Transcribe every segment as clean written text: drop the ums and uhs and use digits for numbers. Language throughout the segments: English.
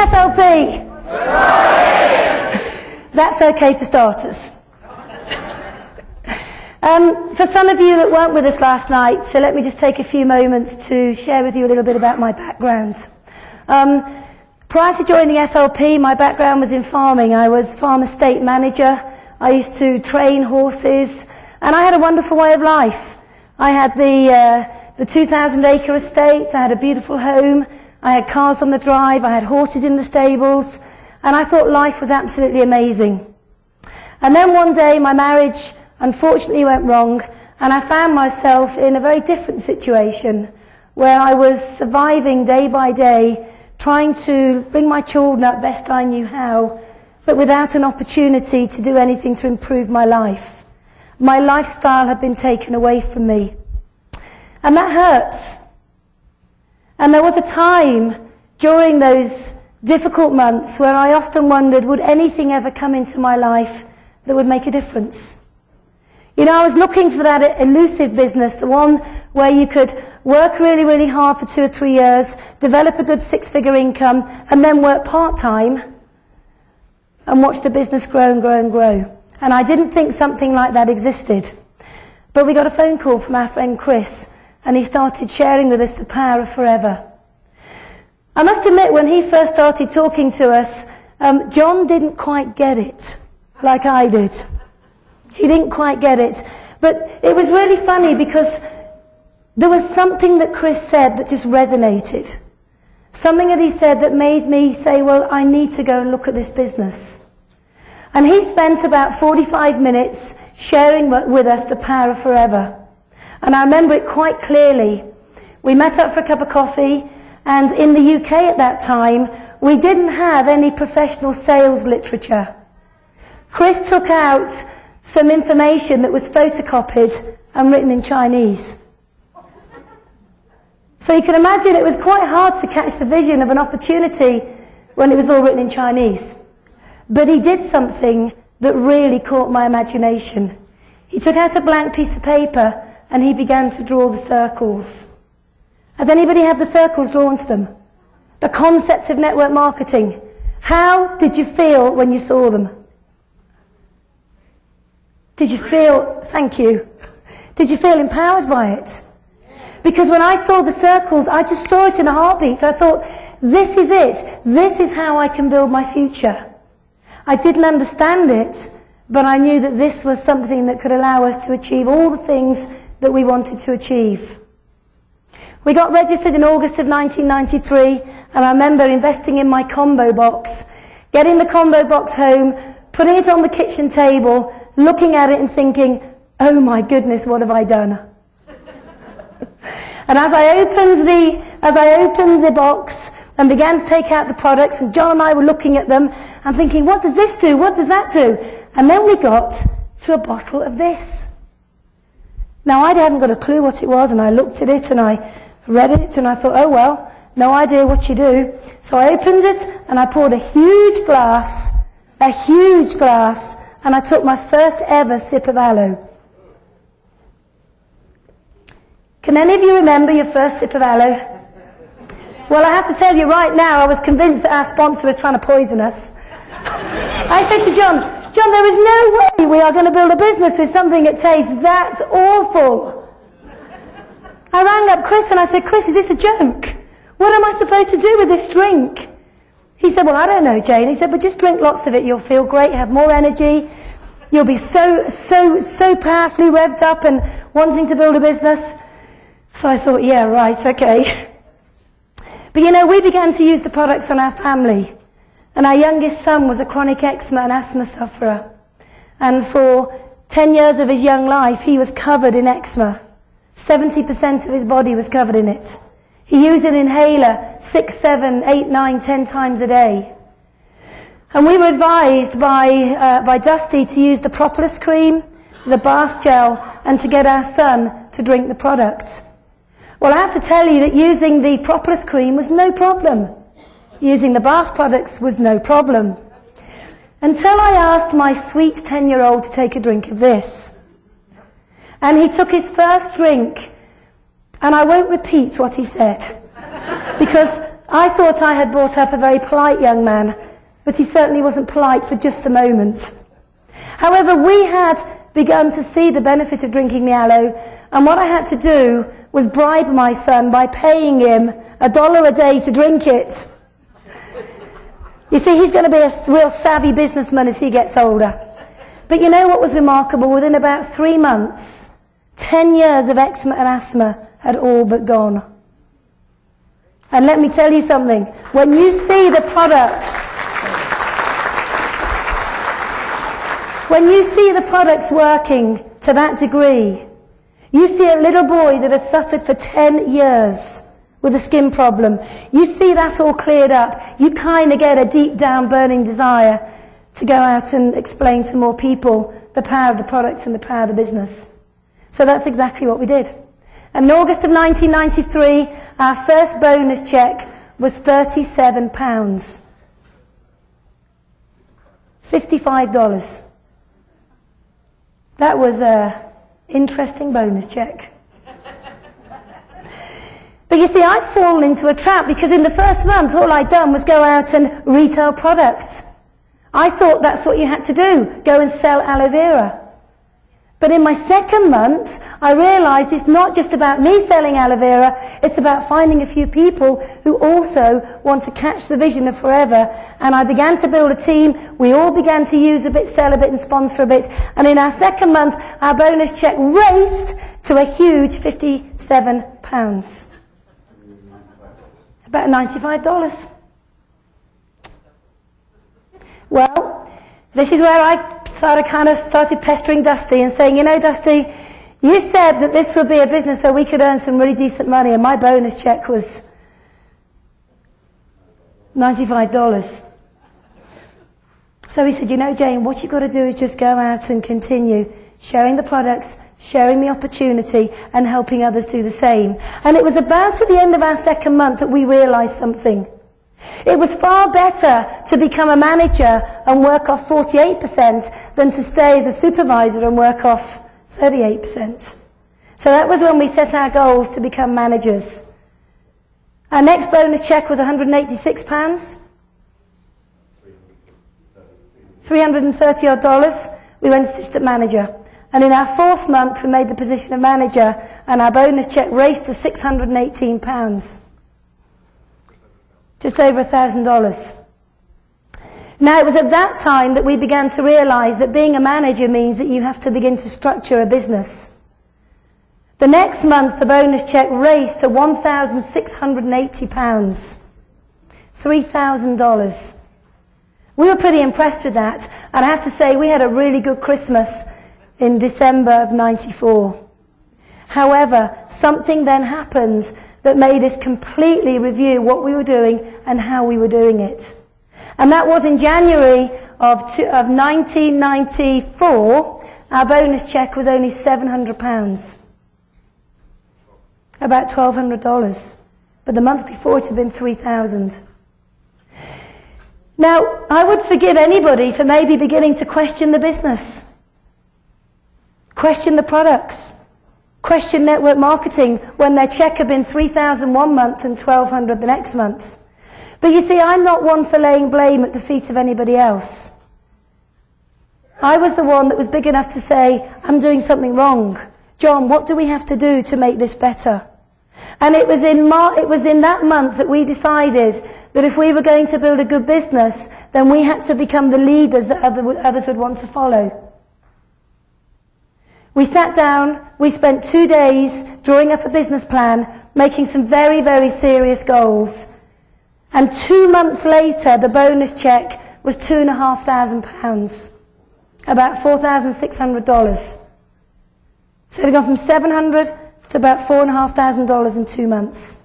FLP? That's okay for starters. For some of you that weren't with us last night, so let me just take a few moments to share with you a little bit about my background. Prior to joining FLP, my background was in farming. I was farm estate manager. I used to train horses, and I had a wonderful way of life. I had the 2,000-acre estate. I had a beautiful home. I had cars on the drive. I had horses in the stables, and I thought life was absolutely amazing. And then one day, my marriage unfortunately went wrong, and I found myself in a very different situation where I was surviving day by day, trying to bring my children up best I knew how, but without an opportunity to do anything to improve my life. My lifestyle had been taken away from me. And that hurts. And there was a time during those difficult months where I often wondered, would anything ever come into my life that would make a difference? You know, I was looking for that elusive business, the one where you could work really, really hard for 2 or 3 years, develop a good 6-figure income, and then work part-time and watch the business grow and grow and grow. And I didn't think something like that existed. But we got a phone call from our friend Chris, and he started sharing with us the power of forever. I must admit, when he first started talking to us, John didn't quite get it like I did. He didn't quite get it. But it was really funny because there was something that Chris said that just resonated. Something that he said that made me say, well, I need to go and look at this business. And he spent about 45 minutes sharing with us the power of forever. And I remember it quite clearly. We met up for a cup of coffee, and in the UK at that time, we didn't have any professional sales literature. Chris took out some information that was photocopied and written in Chinese. So you can imagine it was quite hard to catch the vision of an opportunity when it was all written in Chinese. But he did something that really caught my imagination. He took out a blank piece of paper and he began to draw the circles. Has anybody had the circles drawn to them? The concept of network marketing. How did you feel when you saw them? Did you feel, thank you, did you feel empowered by it? Because when I saw the circles, I just saw it in a heartbeat. I thought, this is it. This is how I can build my future. I didn't understand it, but I knew that this was something that could allow us to achieve all the things that we wanted to achieve. We got registered in August of 1993, and I remember investing in my combo box, getting the combo box home, putting it on the kitchen table, looking at it and thinking, oh my goodness, what have I done? And as I opened the box and began to take out the products, and John and I were looking at them and thinking, what does this do? What does that do? And then we got to a bottle of this. Now, I hadn't got a clue what it was, and I looked at it and I read it and I thought, oh well, no idea what you do. So I opened it and I poured a huge glass, and I took my first ever sip of aloe. Can any of you remember your first sip of aloe? Well, I have to tell you right now, I was convinced that our sponsor was trying to poison us. I said to John, there is no way we are going to build a business with something that tastes that awful. I rang up Chris and I said, Chris, is this a joke? What am I supposed to do with this drink? He said, well, I don't know, Jane. He said, but just drink lots of it. You'll feel great, have more energy. You'll be so powerfully revved up and wanting to build a business. So I thought, yeah, right, okay. But you know, we began to use the products on our family. And our youngest son was a chronic eczema and asthma sufferer. And for 10 years of his young life, he was covered in eczema. 70% of his body was covered in it. He used an inhaler 6, 7, 8, 9, 10 times a day. And we were advised by Dusty to use the propolis cream, the bath gel, and to get our son to drink the product. Well, I have to tell you that using the propolis cream was no problem. Using the bath products was no problem. Until I asked my sweet 10-year-old to take a drink of this. And he took his first drink, and I won't repeat what he said, because I thought I had brought up a very polite young man, but he certainly wasn't polite for just a moment. However, we had begun to see the benefit of drinking the aloe, and what I had to do was bribe my son by paying him $1 a day to drink it. You see, he's going to be a real savvy businessman as he gets older. But you know what was remarkable? Within about 3 months, 10 years of eczema and asthma had all but gone. And let me tell you something, when you see the products, working to that degree, you see a little boy that had suffered for 10 years with a skin problem, you see that all cleared up, you kind of get a deep down burning desire to go out and explain to more people the power of the products and the power of the business. So that's exactly what we did. And in August of 1993, our first bonus check was £37. $55. That was an interesting bonus check. But you see, I'd fallen into a trap because in the first month, all I'd done was go out and retail products. I thought that's what you had to do, go and sell aloe vera. But in my second month, I realized it's not just about me selling aloe vera, it's about finding a few people who also want to catch the vision of forever. And I began to build a team. We all began to use a bit, sell a bit, and sponsor a bit. And in our second month, our bonus check raced to a huge £57. About $95. Well, this is where I started pestering Dusty and saying, you know, Dusty, you said that this would be a business where we could earn some really decent money, and my bonus check was $95. So he said, you know, Jayne, what you've got to do is just go out and continue sharing the products, sharing the opportunity, and helping others do the same. And it was about at the end of our second month that we realized something. It was far better to become a manager and work off 48% than to stay as a supervisor and work off 38%. So that was when we set our goals to become managers. Our next bonus check was £186. $330 odd. We went assistant manager. And in our fourth month, we made the position of manager, and our bonus check raced to £618. Just over $1,000. Now, it was at that time that we began to realize that being a manager means that you have to begin to structure a business. The next month, the bonus check raced to £1,680. $3,000. We were pretty impressed with that, and I have to say we had a really good Christmas in December of '94. However, something then happened that made us completely review what we were doing and how we were doing it. And that was in January of 1994, our bonus check was only £700. About $1,200. But the month before it had been $3,000. Now, I would forgive anybody for maybe beginning to question the business, question the products, question network marketing when their check had been $3,000 one month and $1,200 the next month. But you see, I'm not one for laying blame at the feet of anybody else. I was the one that was big enough to say, I'm doing something wrong. John, what do we have to do to make this better? And it was in that month that we decided that if we were going to build a good business, then we had to become the leaders that others would want to follow. We sat down, we spent 2 days drawing up a business plan, making some very, very serious goals. And 2 months later, the bonus check was £2,500, about $4,600. So they'd gone from $700 to about $4,500 in 2 months.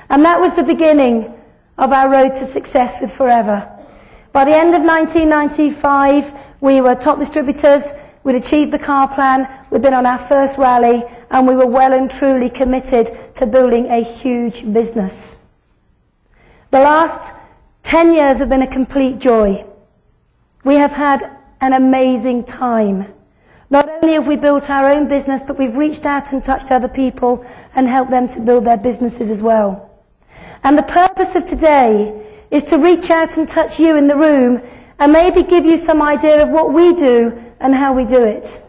And that was the beginning of our road to success with Forever. By the end of 1995, we were top distributors. We'd achieved the car plan, we'd been on our first rally, and we were well and truly committed to building a huge business. The last 10 years have been a complete joy. We have had an amazing time. Not only have we built our own business, but we've reached out and touched other people and helped them to build their businesses as well. And the purpose of today is to reach out and touch you in the room and maybe give you some idea of what we do and how we do it.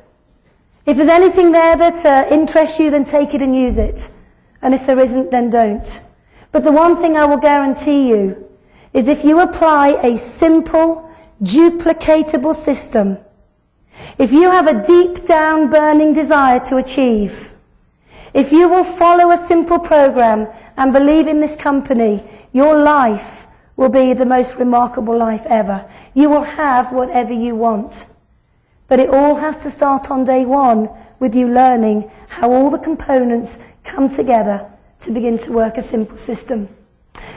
If there's anything there that interests you, then take it and use it. And if there isn't, then don't. But the one thing I will guarantee you is if you apply a simple, duplicatable system, if you have a deep down burning desire to achieve, if you will follow a simple program and believe in this company, your life will be the most remarkable life ever. You will have whatever you want. But it all has to start on day one with you learning how all the components come together to begin to work a simple system.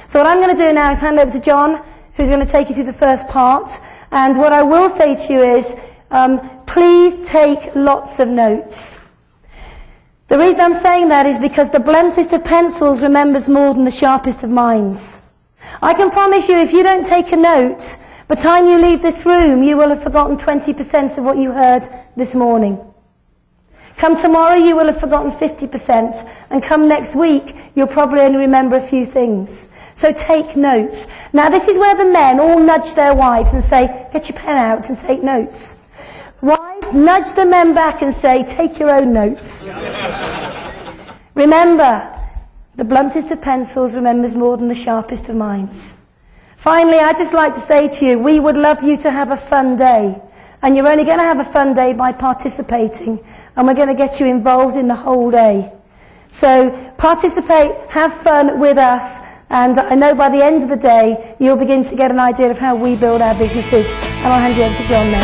So what I'm going to do now is hand over to John, who's going to take you through the first part. And what I will say to you is, please take lots of notes. The reason I'm saying that is because the bluntest of pencils remembers more than the sharpest of minds. I can promise you, if you don't take a note, by the time you leave this room, you will have forgotten 20% of what you heard this morning. Come tomorrow, you will have forgotten 50%. And come next week, you'll probably only remember a few things. So take notes. Now, this is where the men all nudge their wives and say, get your pen out and take notes. Wives, nudge the men back and say, take your own notes. Remember, the bluntest of pencils remembers more than the sharpest of minds. Finally, I'd just like to say to you, we would love you to have a fun day. And you're only going to have a fun day by participating. And we're going to get you involved in the whole day. So participate, have fun with us. And I know by the end of the day, you'll begin to get an idea of how we build our businesses. And I'll hand you over to John now.